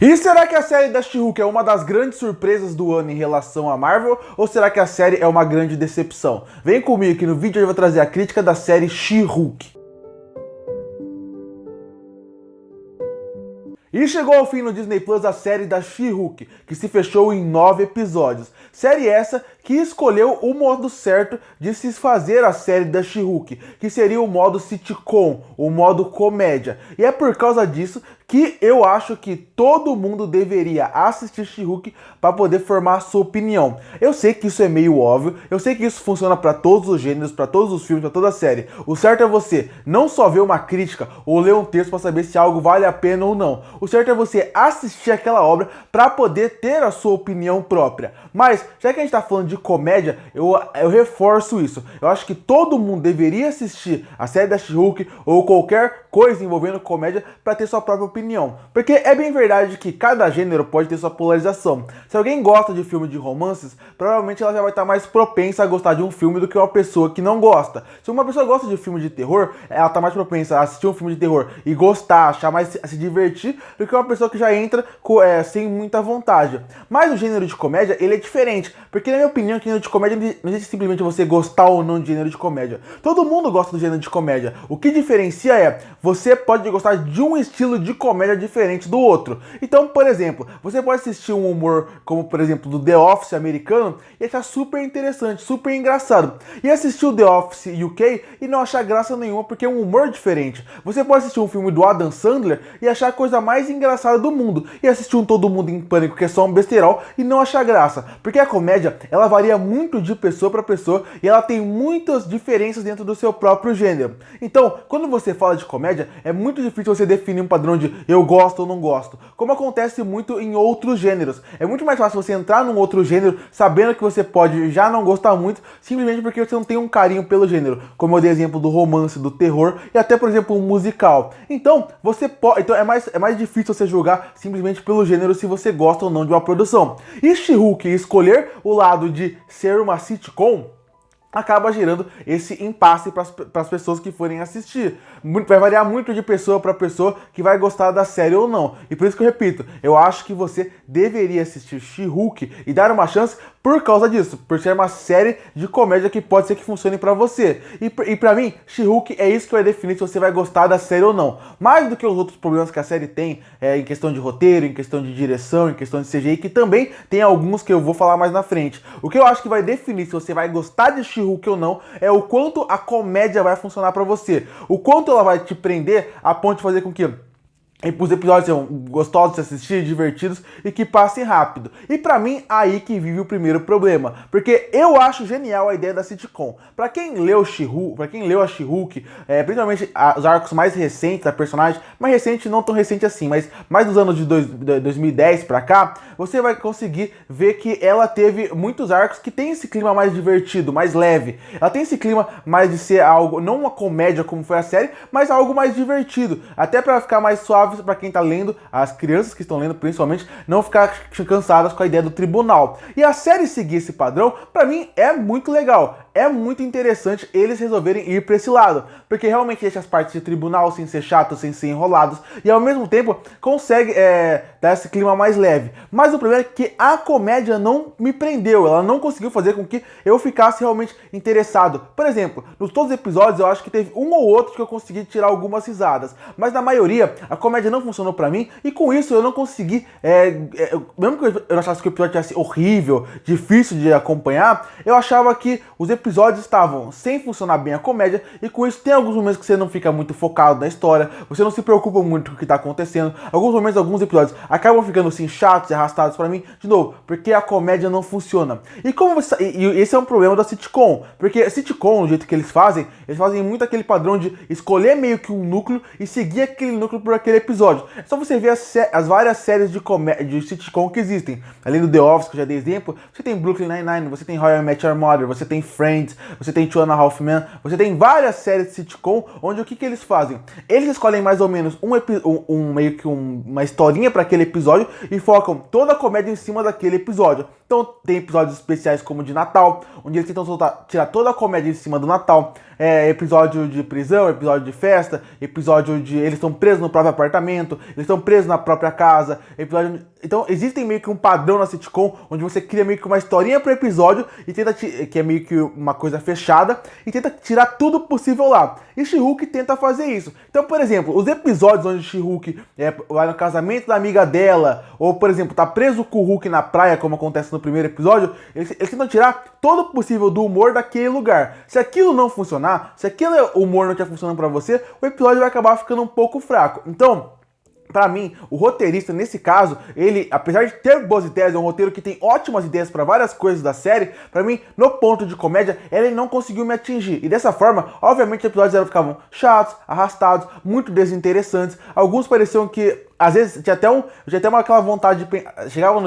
E será que a série da She-Hulk é uma das grandes surpresas do ano em relação à Marvel? Ou será que a série é uma grande decepção? Vem comigo que no vídeo eu vou trazer a crítica da série She-Hulk. E chegou ao fim no Disney Plus a série da She-Hulk, que se fechou em 9 episódios. Série essa que escolheu o modo certo de se fazer a série da She-Hulk, que seria o modo sitcom, o modo comédia. E é por causa disso que eu acho que todo mundo deveria assistir She-Hulk para poder formar a sua opinião. Eu sei que isso é meio óbvio, eu sei que isso funciona para todos os gêneros, para todos os filmes, para toda a série. O certo é você não só ver uma crítica ou ler um texto para saber se algo vale a pena ou não. O certo é você assistir aquela obra para poder ter a sua opinião própria. Mas, já que a gente está falando de comédia, eu reforço isso. Eu acho que todo mundo deveria assistir a série da She-Hulk ou qualquer coisa envolvendo comédia para ter sua própria opinião. Porque é bem verdade que cada gênero pode ter sua polarização. Se alguém gosta de filme de romances, provavelmente ela já vai estar mais propensa a gostar de um filme do que uma pessoa que não gosta. Se uma pessoa gosta de filme de terror, ela está mais propensa a assistir um filme de terror e gostar, achar mais, a se divertir, do que uma pessoa que já entra sem muita vontade. Mas o gênero de comédia, ele é diferente, porque na minha opinião, o gênero de comédia não existe simplesmente você gostar ou não de gênero de comédia. Todo mundo gosta do gênero de comédia. O que diferencia é, você pode gostar de um estilo de comédia diferente do outro. Então, por exemplo, você pode assistir um humor como, por exemplo, do The Office americano e achar super interessante, super engraçado. E assistir o The Office UK e não achar graça nenhuma porque é um humor diferente. Você pode assistir um filme do Adam Sandler e achar a coisa mais engraçada do mundo. E assistir um Todo Mundo em Pânico, que é só um besterol, e não achar graça. Porque a comédia, ela varia muito de pessoa para pessoa e ela tem muitas diferenças dentro do seu próprio gênero. Então, quando você fala de comédia, é muito difícil você definir um padrão de eu gosto ou não gosto, como acontece muito em outros gêneros. É muito mais fácil você entrar num outro gênero sabendo que você pode já não gostar muito, simplesmente porque você não tem um carinho pelo gênero, como eu dei exemplo do romance, do terror e até, por exemplo, um musical. Então, é mais difícil você julgar simplesmente pelo gênero se você gosta ou não de uma produção. E She-Hulk escolher o lado de ser uma sitcom acaba gerando esse impasse para as pessoas que forem assistir. Vai variar muito de pessoa para pessoa que vai gostar da série ou não. E por isso que eu repito, eu acho que você deveria assistir She-Hulk e dar uma chance por causa disso, por ser uma série de comédia que pode ser que funcione para você. E para mim, She-Hulk é isso que vai definir se você vai gostar da série ou não. Mais do que os outros problemas que a série tem, em questão de roteiro, em questão de direção, em questão de CGI, que também tem alguns que eu vou falar mais na frente. O que eu acho que vai definir se você vai gostar de She-Hulk ou não é o quanto a comédia vai funcionar pra você. O quanto ela vai te prender a ponto de fazer com que os episódios sejam gostosos de assistir, divertidos e que passem rápido. E pra mim, aí que vive o primeiro problema. Porque eu acho genial a ideia da sitcom. Pra quem leu She-Hulk, pra quem leu a She-Hulk, principalmente os arcos mais recentes da personagem, mais recente, não tão recente assim, mas mais dos anos de 2010 pra cá, você vai conseguir ver que ela teve muitos arcos que tem esse clima mais divertido, mais leve. Ela tem esse clima mais de ser algo, não uma comédia como foi a série, mas algo mais divertido. Até pra ficar mais suave para quem tá lendo, as crianças que estão lendo principalmente, não ficar cansadas com a ideia do tribunal. E a série seguir esse padrão, para mim, é muito legal. É muito interessante eles resolverem ir para esse lado, porque realmente deixa as partes de tribunal sem ser chatos, sem ser enrolados, e ao mesmo tempo consegue dar esse clima mais leve. Mas o problema é que a comédia não me prendeu, ela não conseguiu fazer com que eu ficasse realmente interessado. Por exemplo, nos todos os episódios eu acho que teve um ou outro que eu consegui tirar algumas risadas, mas na maioria a comédia não funcionou pra mim, e com isso eu não consegui, mesmo que eu achasse que o episódio tivesse horrível, difícil de acompanhar, eu achava que os episódios estavam sem funcionar bem a comédia, e com isso tem alguns momentos que você não fica muito focado na história, você não se preocupa muito com o que tá acontecendo, alguns momentos, alguns episódios acabam ficando assim chatos e arrastados pra mim, de novo, porque a comédia não funciona. E esse é um problema da sitcom, porque a sitcom, do jeito que eles fazem muito aquele padrão de escolher meio que um núcleo e seguir aquele núcleo por aquele episódio. É só você ver as várias séries de sitcom que existem. Além do The Office, que eu já dei exemplo, você tem Brooklyn Nine-Nine, você tem How I Met Your Mother, você tem Friends, Friends, você tem Two and a Half Men, você tem várias séries de sitcom, onde o que eles fazem? Eles escolhem mais ou menos meio que uma historinha para aquele episódio e focam toda a comédia em cima daquele episódio. Então tem episódios especiais como o de Natal, onde eles tentam tirar toda a comédia em cima do Natal. Episódio de prisão, episódio de festa, episódio de eles estão presos no próprio apartamento, eles estão presos na própria casa, episódio... Então existem meio que um padrão na sitcom, onde você cria meio que uma historinha pro episódio, e tenta que é meio que uma coisa fechada, e tenta tirar tudo possível lá. E She-Hulk tenta fazer isso. Então, por exemplo, os episódios onde She-Hulk vai no casamento da amiga dela, ou, por exemplo, tá preso com o Hulk na praia, como acontece no primeiro episódio, eles tentam tirar todo o possível do humor daquele lugar. Se aquilo não funcionar, se aquele humor não estiver funcionando pra você, o episódio vai acabar ficando um pouco fraco. Então, pra mim, o roteirista, nesse caso, ele, apesar de ter boas ideias, é um roteiro que tem ótimas ideias pra várias coisas da série, pra mim, no ponto de comédia, ele não conseguiu me atingir. E dessa forma, obviamente, os episódios ficavam chatos, arrastados, muito desinteressantes. Alguns pareciam que às vezes tinha até aquela vontade de... Chegava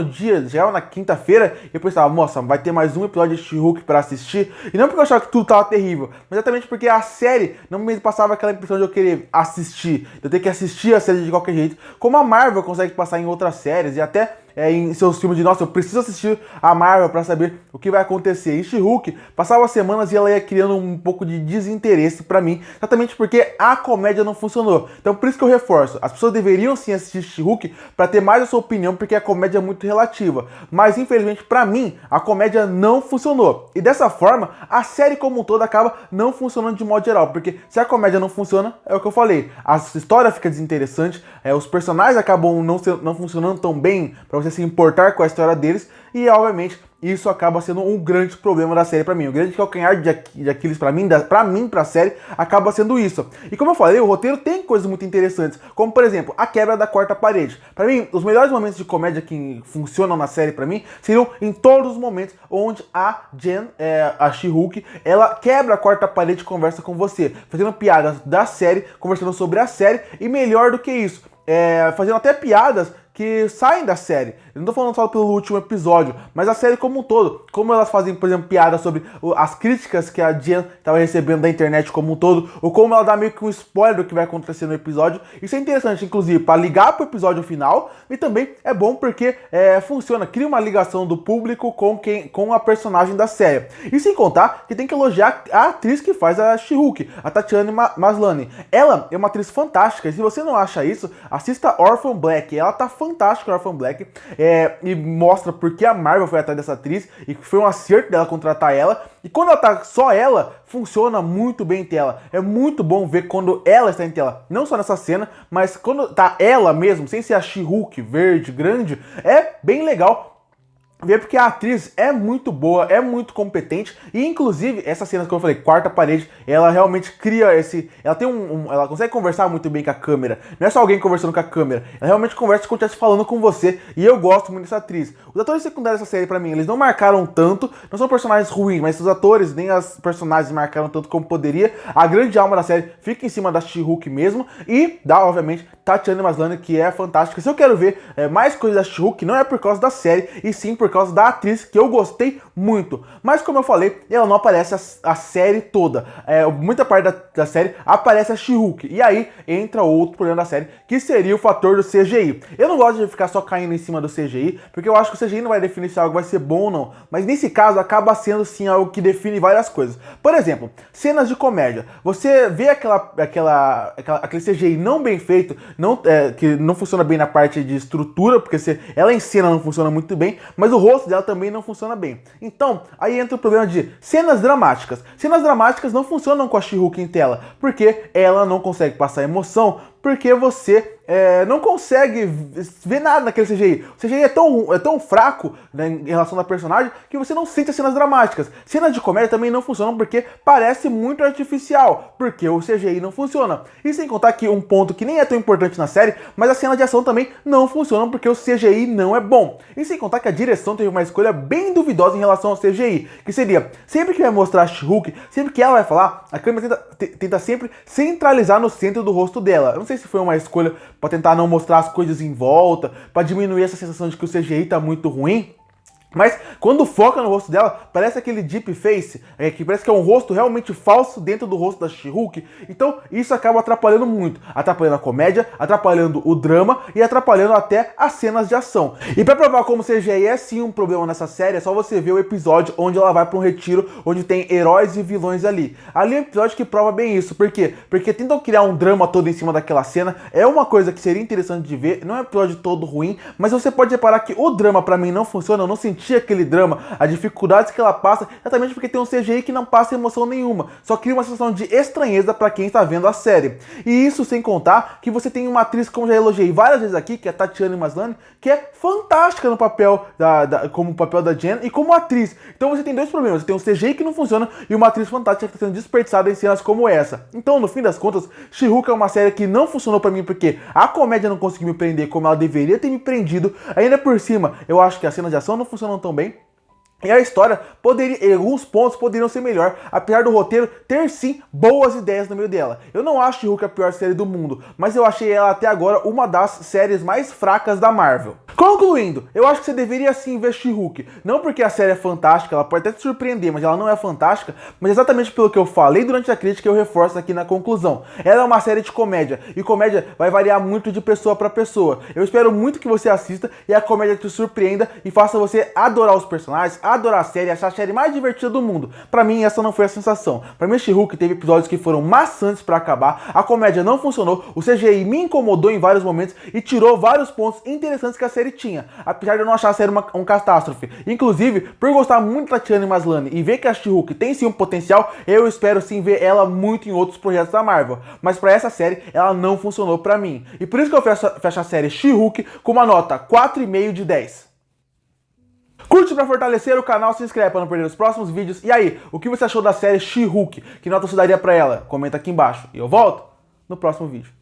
na quinta-feira e eu pensava, nossa, vai ter mais um episódio de She-Hulk pra assistir. E não porque eu achava que tudo tava terrível, mas exatamente porque a série não me passava aquela impressão de eu querer assistir, de eu ter que assistir a série de qualquer jeito, como a Marvel consegue passar em outras séries e até em seus filmes de, nossa, eu preciso assistir a Marvel pra saber o que vai acontecer. E She-Hulk passava semanas e ela ia criando um pouco de desinteresse pra mim, exatamente porque a comédia não funcionou. Então por isso que eu reforço, as pessoas deveriam sim assistir She-Hulk pra ter mais a sua opinião, porque a comédia é muito relativa. Mas infelizmente pra mim, a comédia não funcionou. E dessa forma, a série como um todo acaba não funcionando de modo geral, porque se a comédia não funciona, é o que eu falei, a história fica desinteressante, os personagens acabam não funcionando tão bem pra você se importar com a história deles, e obviamente isso acaba sendo um grande problema da série pra mim. O grande calcanhar de Aquiles pra série, acaba sendo isso. E como eu falei, o roteiro tem coisas muito interessantes, como por exemplo, a quebra da quarta parede. Pra mim, os melhores momentos de comédia que funcionam na série pra mim, seriam em todos os momentos onde a Jen, a She-Hulk, ela quebra a quarta parede e conversa com você, fazendo piadas da série, conversando sobre a série, e melhor do que isso, fazendo até piadas que saem da série. Eu não tô falando só pelo último episódio, mas a série como um todo. Como elas fazem, por exemplo, piadas sobre as críticas que a Jen estava recebendo da internet como um todo, ou como ela dá meio que um spoiler do que vai acontecer no episódio. Isso é interessante, inclusive, para ligar pro episódio final, e também é bom porque funciona, cria uma ligação do público com a personagem da série. E sem contar que tem que elogiar a atriz que faz a She-Hulk, a Tatiana Maslany. Ela é uma atriz fantástica, e se você não acha isso, assista Orphan Black. Ela tá fantástica, Orphan Black, e mostra porque a Marvel foi atrás dessa atriz e que foi um acerto dela contratar ela. E quando ela tá só ela, funciona muito bem em tela. É muito bom ver quando ela está em tela, não só nessa cena, mas quando tá ela mesmo, sem ser a She-Hulk verde, grande, é bem legal ver, porque a atriz é muito boa, é muito competente, e inclusive essa cena que eu falei, quarta parede, ela realmente cria ela tem ela consegue conversar muito bem com a câmera, não é só alguém conversando com a câmera, ela realmente conversa como se estivesse falando com você, e eu gosto muito dessa atriz. Os atores secundários dessa série, pra mim, eles não marcaram tanto, não são personagens ruins, mas os atores, nem as personagens marcaram tanto como poderia. A grande alma da série fica em cima da She-Hulk mesmo, e dá, obviamente, Tatiana Maslany, que é fantástica. Se eu quero ver mais coisas da She-Hulk, não é por causa da série, e sim por causa da atriz, que eu gostei muito. Mas como eu falei, ela não aparece a série toda. Muita parte da série aparece a She-Hulk. E aí entra outro problema da série, que seria o fator do CGI. Eu não gosto de ficar só caindo em cima do CGI, porque eu acho que o CGI não vai definir se algo vai ser bom ou não. Mas nesse caso, acaba sendo sim algo que define várias coisas. Por exemplo, cenas de comédia. Você vê aquele CGI não bem feito, que não funciona bem na parte de estrutura, porque ela em cena não funciona muito bem, mas o rosto dela também não funciona bem. Então, aí entra o problema de cenas dramáticas. Cenas dramáticas não funcionam com a She-Hulk em tela, porque ela não consegue passar emoção, porque você não consegue ver nada naquele CGI. O CGI é tão fraco, né, em relação à personagem, que você não sente as cenas dramáticas. Cenas de comédia também não funcionam porque parece muito artificial, porque o CGI não funciona. E sem contar que um ponto que nem é tão importante na série, mas a cena de ação também não funciona porque o CGI não é bom. E sem contar que a direção teve uma escolha bem duvidosa em relação ao CGI, que seria, sempre que vai mostrar a She-Hulk, sempre que ela vai falar, a câmera tenta sempre centralizar no centro do rosto dela. Eu não sei se foi uma escolha para tentar não mostrar as coisas em volta, para diminuir essa sensação de que o CGI tá muito ruim. Mas quando foca no rosto dela, parece aquele deep face, que parece que é um rosto realmente falso dentro do rosto da She-Hulk. Então isso acaba atrapalhando muito, atrapalhando a comédia, atrapalhando o drama e atrapalhando até as cenas de ação. E pra provar como CGI é sim um problema nessa série, é só você ver o episódio onde ela vai pra um retiro, onde tem heróis e vilões ali. Ali é um episódio que prova bem isso. Por quê? Porque tentam criar um drama todo em cima daquela cena. É uma coisa que seria interessante de ver, não é um episódio todo ruim, mas você pode reparar que o drama pra mim não funciona, eu não senti aquele drama, as dificuldades que ela passa, exatamente porque tem um CGI que não passa emoção nenhuma, só cria uma sensação de estranheza pra quem está vendo a série. E isso sem contar que você tem uma atriz, como já elogiei várias vezes aqui, que é a Tatiana Maslany, que é fantástica no papel como papel da Jen e como atriz. Então você tem dois problemas, você tem um CGI que não funciona e uma atriz fantástica que está sendo desperdiçada em cenas como essa. Então, no fim das contas, She-Hulk é uma série que não funcionou pra mim porque a comédia não conseguiu me prender como ela deveria ter me prendido. Ainda por cima, eu acho que as cenas de ação não funcionam tão bem. E a história em alguns pontos poderiam ser melhor, apesar do roteiro ter sim boas ideias no meio dela. Eu não acho She-Hulk a pior série do mundo, mas eu achei ela até agora uma das séries mais fracas da Marvel. Concluindo, eu acho que você deveria sim ver She-Hulk, não porque a série é fantástica, ela pode até te surpreender, mas ela não é fantástica, mas exatamente pelo que eu falei durante a crítica eu reforço aqui na conclusão. Ela é uma série de comédia, e comédia vai variar muito de pessoa para pessoa. Eu espero muito que você assista e a comédia te surpreenda e faça você adorar os personagens, adorar a série, achar a série mais divertida do mundo. Pra mim, essa não foi a sensação. Pra mim, She-Hulk teve episódios que foram maçantes pra acabar, a comédia não funcionou, o CGI me incomodou em vários momentos e tirou vários pontos interessantes que a série tinha, apesar de eu não achar a série uma catástrofe. Inclusive, por gostar muito da Tatiana Maslany e ver que a She-Hulk tem sim um potencial, eu espero sim ver ela muito em outros projetos da Marvel. Mas pra essa série, ela não funcionou pra mim. E por isso que eu fecho a série She-Hulk com uma nota 4,5 de 10. Curte pra fortalecer o canal, se inscreve pra não perder os próximos vídeos. E aí, o que você achou da série She-Hulk? Que nota você daria pra ela? Comenta aqui embaixo. E eu volto no próximo vídeo.